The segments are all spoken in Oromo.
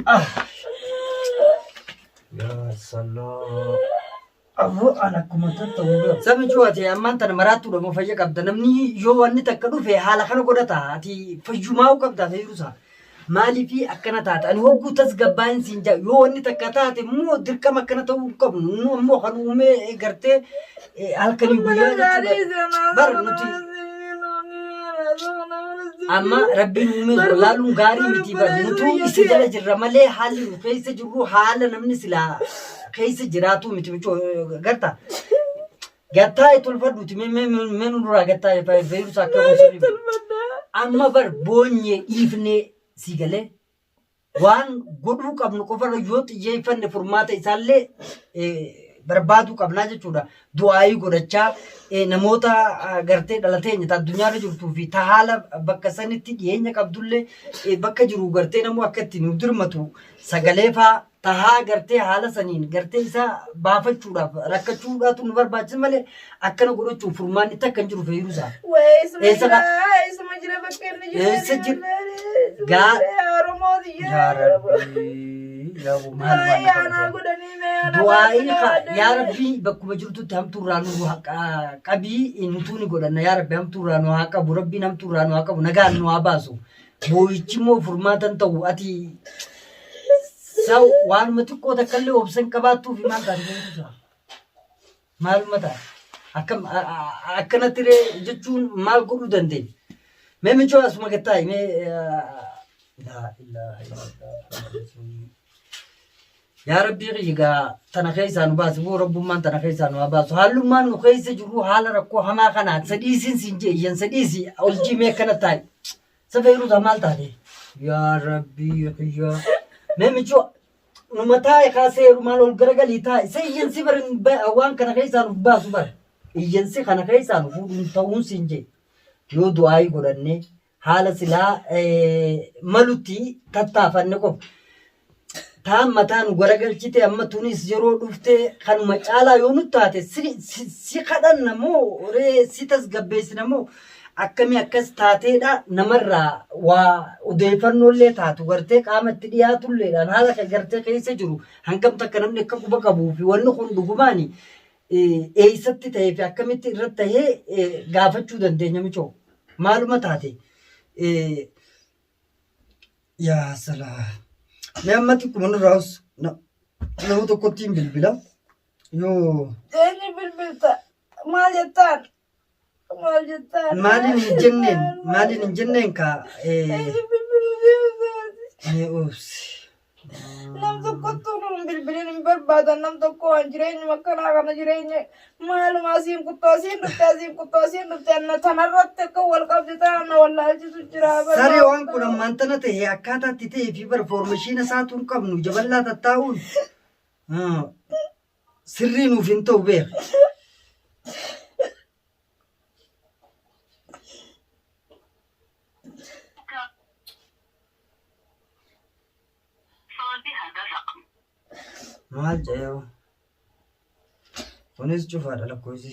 Ah, ya salam. Abu anak kumata tahu. Sami cuaca yang mantan maratu dah mau fajak abda. Namni yo wanita kadu fe hala kana koda ta. Ati fajumau kabda fe rusa. Mali fi akana ta. Ani hogu tas gaban sinja. Yo wanita kata ati mu dirka makana tahu kab. Mu kanu me garte alkani buya. Bar nuti. Amma Rabbi mume lalu gari miti bar nutu isi jala jirra male hali kaisa juru hala namni sila. Kaisa jiratu miti micho garta. Gatta itul fadu ti men nura gatta fa veru sakka musiri. Amma bar bonye ifne sigale. Wan godu qabnu qofara yot je fanne formata isalle barbaadu qabna jechuudha. Du'aayi godhacha namoota gartee dhalatee ta addunyaarra jirtuu fi tahaala bakka sanitti dhiyeenya qabdulle bakka jiru gartee namoo akkatti nu dirmatu sagalee faa tahaa gartee haala saniin gartee isaa baafachuudhaaf rakkachuudhaatu nu barbaachisa malee akkana godhachuuf furmaanni takka hin jiru fayyadu isaa. Eessa jira bakka inni jiru? Eessa jira? Yaa Rabbi. Du'aayi yaa Rabbi bakkuma jirtutti hamtuurraa nu qabii nutuuni godhanna yaa Rabbi hamtuurraa nu haa qabu Rabbiin hamtuurraa nu haa qabu nagaan nu haa baasu boo'ichi immoo furmaatan ta'u ati saw waanuma xiqqoo takkallee obsan qabaattuuf maal taate maaluma ta'a akkanatti jechuun maal godhuu dandeenya mee michoo asuma gattaayi mee laa ilaaha illallah يا ربي غيغا تنخيسا نباس بو ربما تنخيسا نباس هالو ما نخيسا جرو حال ركو هما خنات سديسين سنجي ين سديسي أولجي ميكنا تاي سفيرو دمال تادي يا ربي غيغا ميميشو نمتاي خاسي رمالو الغرغلي تاي سي ينسي برن وان كنخيسا نباس بر ينسي خنخيسا نفودون تاون سنجي يو دعاي قراني حال سلا ملوتي تتافن نقوم Taam mataan garagalchite amma tunis yeroo dhufte kanuma caalaa yoo nutti taate si kadhanna moo ree si tasgabbeessina moo akkamii akkas taateedha namarraa waa odeeffannollee taatu gartee qaamatti dhiyaatulleedhaan haala gartee keessa jiru hangam takka namni akka quba qabuu fi wanni kun dhugumaani eessatti ta'ee fi akkamitti irratti tahee gaafachuu dandeenya michoo maaluma taate yaa salaa. Namatti kuman raus namu tokko tim bilbila yo ini bilbilta maaljetan maalin jenneen ka ups nam tokko tunum bilbilin barbaada nam tokko jireenya makkana kana jireenya maaluma asiin kuttoo na tanarratti akka wal qabsitaan wallaalchisu jira sare waan kun ammaantana ta'e akkaataatti ta'ee fi barfoormashiina isaatuun qabnu jaballaa tattaa'uun sirrii nuuf hin ta'u beek maal jayo kunis cufaadha lakkoofsi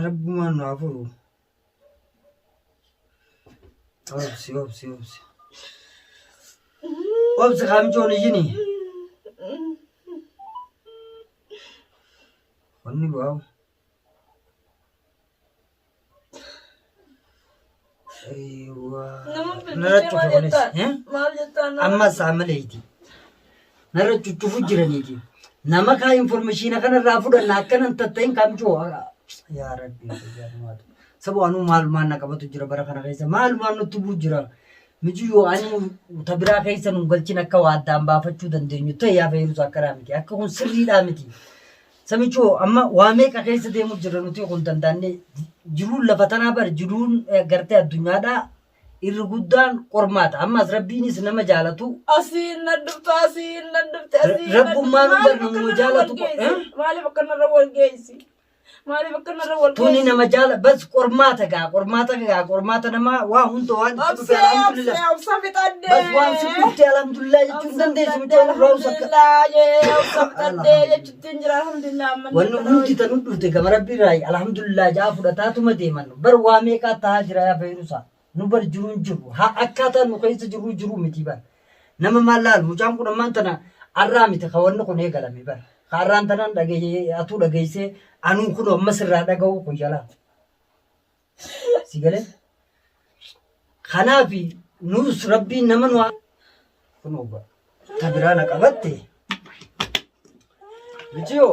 rabbumaan nu afuru obsi kaamjoon iyyini wanni bu'aawu amma saamaleeti narra cuccufu jiraniiti nama kaa information kana irraa fudhanna akkanan tatta'in kaamjoo yaa rabbi sabu anu maalumaan na qabatu jira bara kana keessa maalumaan nutti buu jira mijiyoo ani tabiraa keessa nu galchin akka waa addaan baafachuu dandeenyu ta'e yaa fayyadu akkaraa miti akka kun sirriidhaa miti samichoo amma waa meeqa keessa deemu jira nuti kun dandaanne jiruun lafa tanaa bar jiruun gartee addunyaadhaa irri guddaan qormaata ammas rabbiinis nama jaalatu asiin naddufte rabbummaan bar nama jaalatu maaliif akkanarra wal geessi maaliif akkanarra wal tuni nama jaala bas qormaata nama waa hunda waan dhufe alhamdulillah bas waan si dhufte alhamdulillah jechuun dandeessu mucaa raawus akka jechuun jira alhamdulillah wanni hundi tanu dhufte gama rabbii raayi alhamdulillah jaa fudhataatuma deeman bar waa meeqaa tahaa jira yaa fayyidusa nu bar jiruun jiru haa akkaataan nu keessa jiru miti bar nama maal laal mucaan kun ammaan tana arraa miti kawanni kun eegalame bar harraan tanan atuu dhageessee anuun kun amma sirraa dhaga'u kun jalaa si galee kanaaf nus rabbiin nama nu kun oba tabiraan qabatte michiyo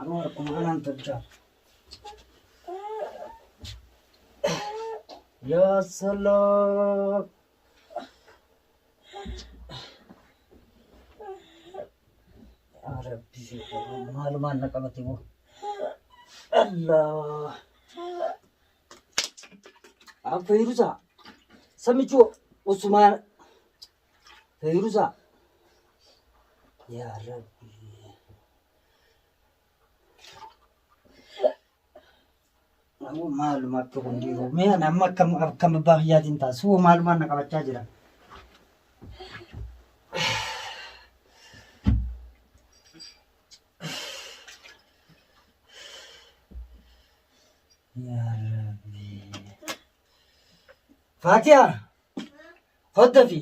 Amor, como ganan tolcha. Ya salam. Rabbi, maluman na kamati mo. Allah. Fayruza. Samicho Usman. Fayruza. Ya Rabbi. Aku malumat ko kung diro. May nama kam bahiyatin ta. So maluman nakabatcha jira. Ya Rabbi. Fatiha. Hoddafi.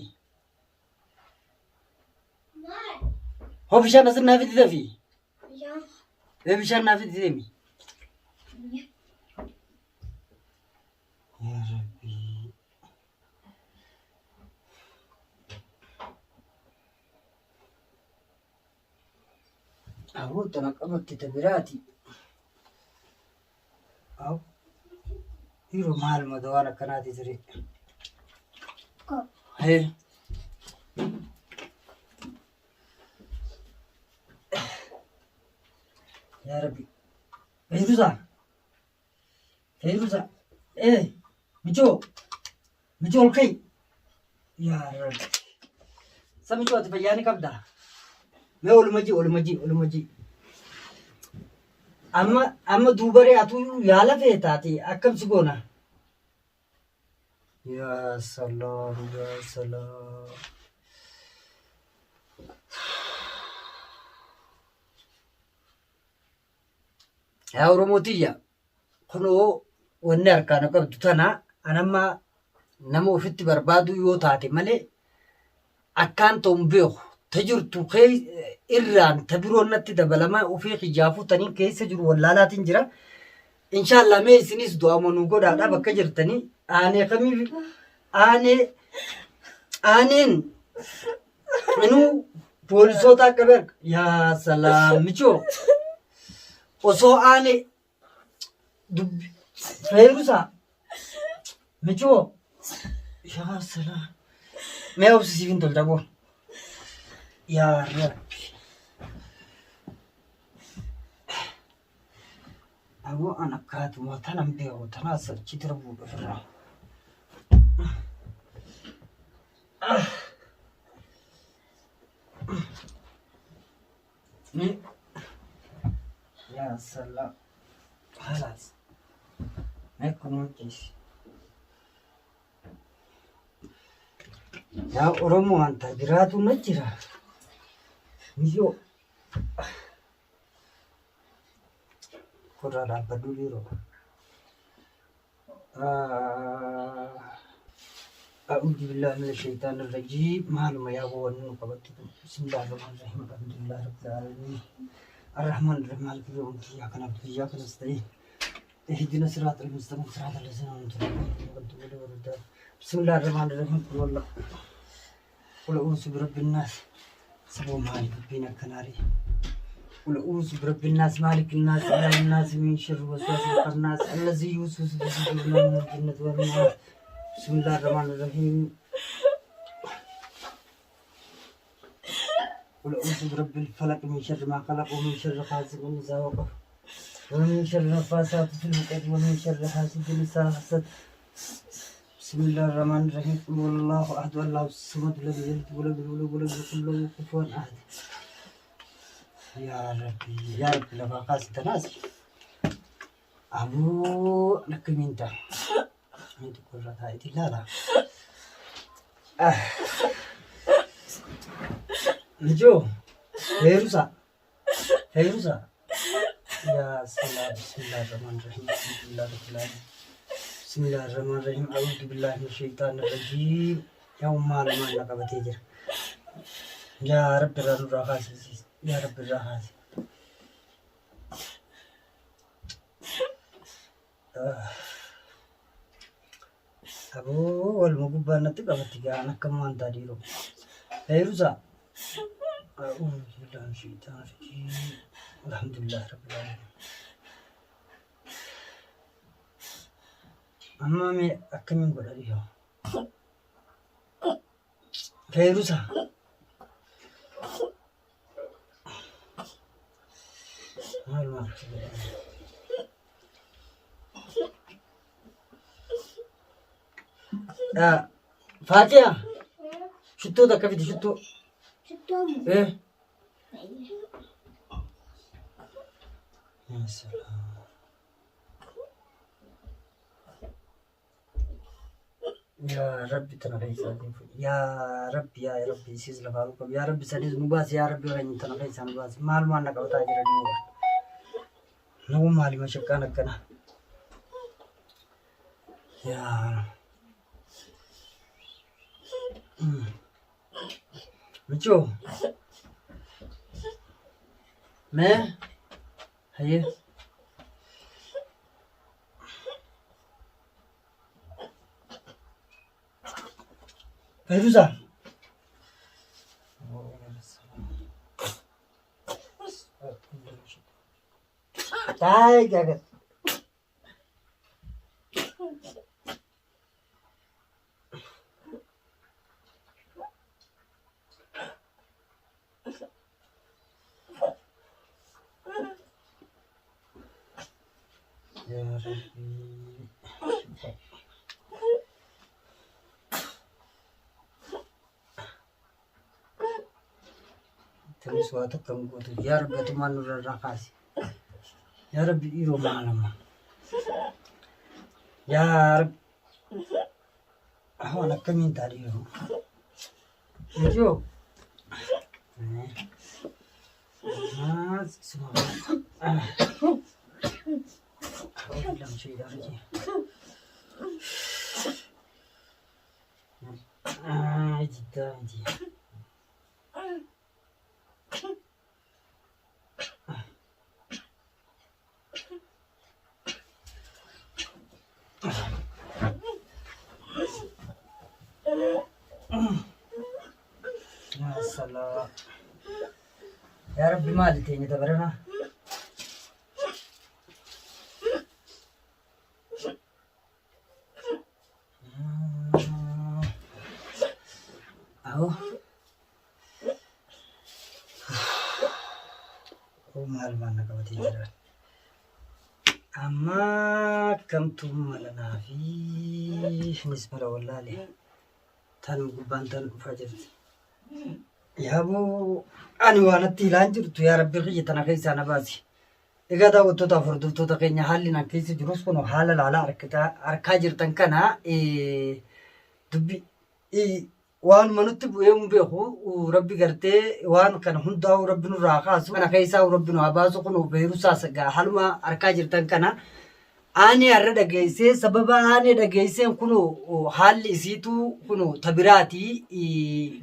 Hobishan nasir nafiti dafi. Bishan nafiti demi. Ya Rabbi. Aku tanakabat kita berarti. Aku hiru mahal madawana kanati seri. Hei. Ya Rabbi. Fayruza. Micho olkai. Ya Rabbi. Samicho ati fayyani qabda. Mee olumaji. Amma duubare atu yaala feetaati akkam si goona. Ya salaam. Yaa Oromootiya kunoo wanni harkaan qabdu tana anamma nama ofitti barbaadu yoo taate malee akkaan ta'uun beeku ta jirtu irraan ta biroon natti dabalamaa ofii xijaafuu taniin keessa jiru wallaalaatiin jira. Inshaallah mee isinis du'a manuu godhaadha bakka jirtanii aaneen inuu poolisoota akka beeku yaa salaam michoo. Osoo aane dubbi Fayruza michoo yaa salaam mee obsisiifin tolcha boon yaa Rabbi aboo an akkaatuma tanan beeku tanaas achi darbuu dhufirraa Ya salam. Halas. Aku notis. Ya Oromo anta jiraatu na jira. Miyo. Kura dhaabbadhu dhiiroo. أعوذ بالله من الشيطان الرجيم معلومة يا أبو ونقبت بسم الله الرحمن الرحيم الحمد لله رب العالمين الرحمن الرحيم مالك يوم الدين إياك نعبد وإياك نستعين اهدنا الصراط المستقيم صراط الذين أنعمت عليهم بسم الله الرحمن الرحيم قل أعوذ برب الناس سبو مالك بين الكناري قل أعوذ برب الناس مالك الناس إله الناس من شر وسواس الخناس الذي يوسوس في صدور من الجنة والنار بسم الله الرحمن الرحيم قل أعوذ برب الفلق من شر ما خلق ومن شر غاسق إذا وقب ومن شر النفاثات في العقد ومن شر حاسد إذا حسد بسم الله الرحمن الرحيم قل هو الله أحد الله الصمد الذي يلد ولد يولد ولم يكن له كفوا أحد يا ربي لما قاست ناس أبو لك منت أنت كل رأيتي لا نجو فيروزا يا سلام بسم الله الرحمن الرحيم الحمد لله رب العالمين بسم الله الرحمن الرحيم أعوذ بالله من الشيطان الرجيم يوم ما لما نقبت يجر يا رب الراحات يا رب الراحات أبو والمقبل نتقبت أنا كمان تديرو فيروزا أعوذ بالله من الشيطان الرجيم الحمد لله رب العالمين أما مي أكمل قدر اليوم فيروزا ما فاتحة شتو ده كيف شتو إيه يا سلام يا ربي تنغيس يا ربي يا ربي سيز لفالكم يا ربي سنيز مباس يا ربي غني تنغيس مباس مال ما نك وتاجر النور نو مالي مشكانا كنا يا مچو मैं है فيروزة ताई क्या कर يا ربي ترى سواتك كم قلت يا رب تمان نور الرقاصي يا رب إيرو معلم يا رب هو أنا كمين تاريخ نجو سبحان الله أعوذ بالله من الشيطان الرجيم جدا جدا يا سلام يا رب ما لتيني تبرنا أهو ومال ما نقبتي جرا أما كم توم لنا في نسبة والله لي تان قبان فجرت يا أبو أنا وانا تيلان جرت يا ربي غي تناقيس أنا بازي إذا دا وتوتا فردو توتا كينيا حالنا كيس جروس كنو حال على أركاجر تنكنا دبي وان منوت يوم بيخو وربي قرتي وان كان هندا وربي نراقاس أنا كيسا وربي نعباسو كنو بيروسا سجا حلما أركاجر تنكنا أنا أرد جيسة سبب أنا جيسة كنو حال إسيتو كنو تبراتي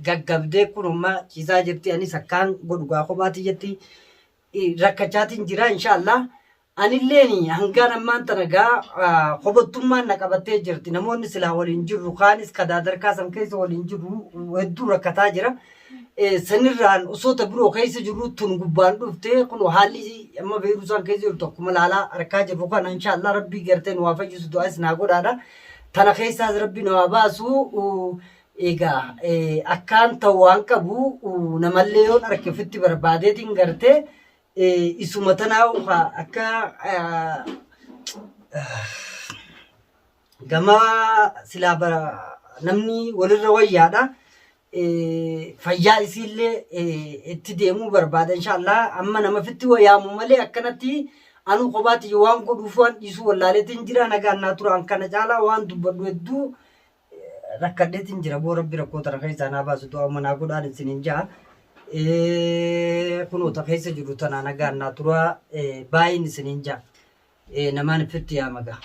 جعبدة كنو ما كيسا جرتي أني سكان قدوغا خباتي جتي ركعتي نجرا إن شاء الله أني ليني هنگان أمان تناقا خبطوما نكابتة جرتي نمون سلا والإنجر رخانس كدادر كاسم كيس والإنجر ودو ركعتا جرا سنران أصوت برو كيس جرو تنقبان رفته كنو حالي أما فيروسان كيس جرو تكمل على ركعت رخان إن شاء الله ربي جرتين وافق يسدو أس ناقود هذا تنا كيس هذا ربي نواباسو إيجا أكان توان كبو ونمليون أركفتي بربادة تنقرته إسمتنا وها أكا جما سلابا نمني وللرواية هذا فيا إسيله اتديمو برباد إن شاء الله أما نما فتي ويا مملي أكنتي أنو قباتي وان قدوفان يسوع الله لتنجرا نجار ناتورا أنكنا جالا وان دبدو ركضت تنجرا بورب بركوت رخي زانا باسطو أما ناقود على سنينجا kunuuta keessa jiru tanaan agarnaa tura baay'een isiniin jaa namaan fitti yaa magaa.